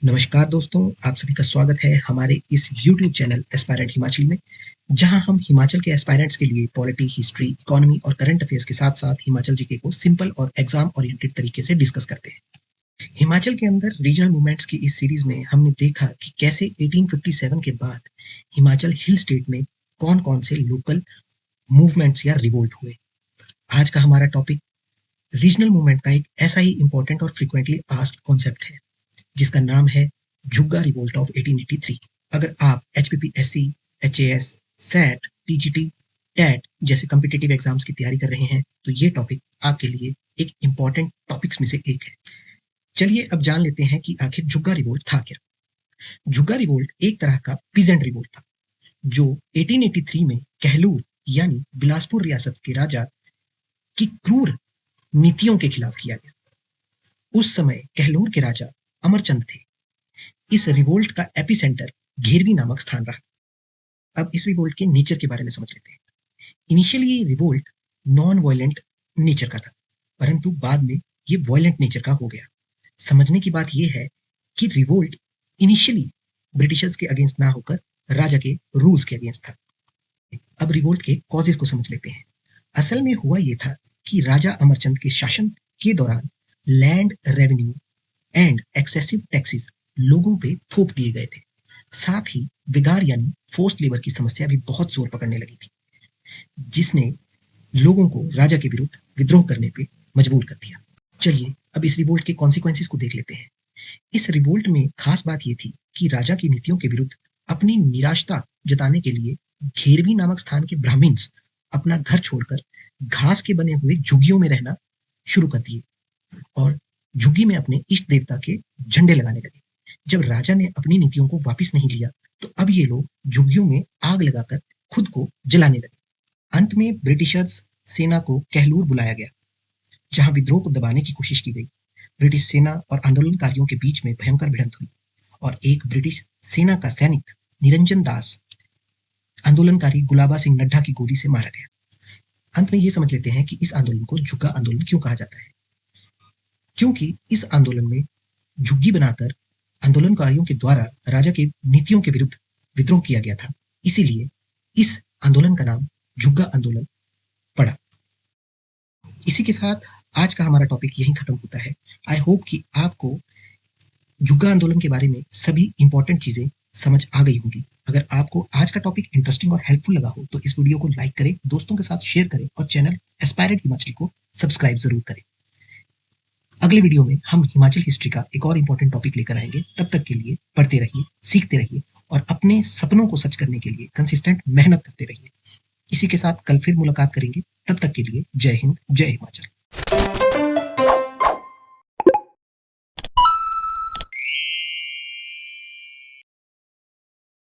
नमस्कार दोस्तों, आप सभी का स्वागत है हमारे इस यूट्यूब चैनल एस्पायरेंट हिमाचली में, जहां हम हिमाचल के एस्पायरेंट्स के लिए पॉलिटी, हिस्ट्री, इकोनॉमी और करंट अफेयर्स के साथ-साथ हिमाचल जीके को सिंपल और एग्जाम ओरिएंटेड तरीके से डिस्कस करते हैं। हिमाचल के अंदर रीजनल मूवमेंट्स की इस सीरीज में हमने देखा कि कैसे 1857 के बाद हिमाचल हिल स्टेट में कौन-कौन से लोकल मूवमेंट्स या रिवोल्ट हुए। आज का हमारा टॉपिक रीजनल मूवमेंट का एक ऐसा ही इंपॉर्टेंट और फ्रीक्वेंटली आस्क्ड कॉन्सेप्ट है, जिसका नाम है झुग्गा रिवोल्ट ऑफ 1883। अगर आप HPPSC, HAS, SAT, TGT, TET जैसे कॉम्पिटिटिव एग्जाम्स की तैयारी कर रहे हैं, तो ये टॉपिक आपके लिए एक इंपॉर्टेंट टॉपिक्स में से एक है। चलिए अब जान लेते हैं कि आखिर झुग्गा रिवोल्ट था क्या। झुग्गा रिवोल्ट एक तरह का पीजेंट रिवोल्ट था, जो 1883 में कहलूर यानी बिलासपुर रियासत के राजा की क्रूर नीतियों के खिलाफ किया गया। उस समय कहलूर के राजा अमरचंद थे। इस रिवोल्ट का एपिसेंटर घेरवी नामक स्थान रहा। अब इस रिवोल्ट के नेचर के बारे में समझ लेते हैं। इनिशियली ये रिवोल्ट नॉन वायलेंट नेचर का था, परंतु बाद में ये वायलेंट नेचर का हो गया। समझने की बात यह है कि रिवोल्ट इनिशियली ब्रिटिशर्स के अगेंस्ट ना होकर राजा के रूल्स के अगेंस्ट था। अब रिवोल्ट के कॉजेस को समझ लेते हैं। असल में हुआ ये था कि राजा अमरचंद के शासन के दौरान land revenue and excessive taxes लोगों पे थोप दिए गए थे। साथ ही बिगार यानी फोर्स्ड लेबर की समस्या भी बहुत जोर पकड़ने लगी थी, जिसने लोगों को राजा के विरुद्ध विद्रोह करने पे मजबूर कर दिया। चलिए अब इस रिवोल्ट के कॉन्सिक्वेंसेस को देख लेते हैं। इस रिवोल्ट में खास बात ये थी कि राजा की नीतियों के विरुद्ध अपनी निराशा जताने के लिए घेरवी नामक स्थान के ब्राह्मण्स अपना घर छोड़कर घास के बने हुए झुग्गियों में रहना शुरू कर दिए और झुग्गी में अपने इष्ट देवता के झंडे लगाने लगे। जब राजा ने अपनी नीतियों को वापस नहीं लिया, तो अब ये लोग झुग्गियों में आग लगाकर खुद को जलाने लगे। अंत में ब्रिटिशर्स सेना को कहलूर बुलाया गया, जहां विद्रोह को दबाने की कोशिश की गई। ब्रिटिश सेना और आंदोलनकारियों के बीच में भयंकर भिड़ंत हुई और एक ब्रिटिश सेना का सैनिक निरंजन दास आंदोलनकारी गुलाबा सिंह नड्डा की गोली से मारा गया। अंत में ये समझ लेते हैं कि इस आंदोलन को झुग्गा आंदोलन क्यों कहा जाता है। क्योंकि इस आंदोलन में झुग्गी बनाकर आंदोलनकारियों के द्वारा राजा की नीतियों के विरुद्ध विद्रोह किया गया था, इसीलिए इस आंदोलन का नाम झुग्गा आंदोलन पड़ा। इसी के साथ आज का हमारा टॉपिक यहीं खत्म होता है। आई होप कि आपको झुग्गा आंदोलन के बारे में सभी इंपॉर्टेंट चीजें समझ आ गई होंगी। अगर आपको आज का टॉपिक इंटरेस्टिंग और हेल्पफुल लगा हो, तो इस वीडियो को लाइक करें, दोस्तों के साथ शेयर करें और चैनल एस्पायरेंट हिमाचली को सब्सक्राइब जरूर करें। अगले वीडियो में हम हिमाचल हिस्ट्री का एक और इम्पोर्टेंट टॉपिक लेकर आएंगे। तब तक के लिए पढ़ते रहिए, सीखते रहिए और अपने सपनों को सच करने के लिए कंसिस्टेंट मेहनत करते रहिए। इसी के साथ कल फिर मुलाकात करेंगे। तब तक के लिए जय हिंद, जय हिमाचल।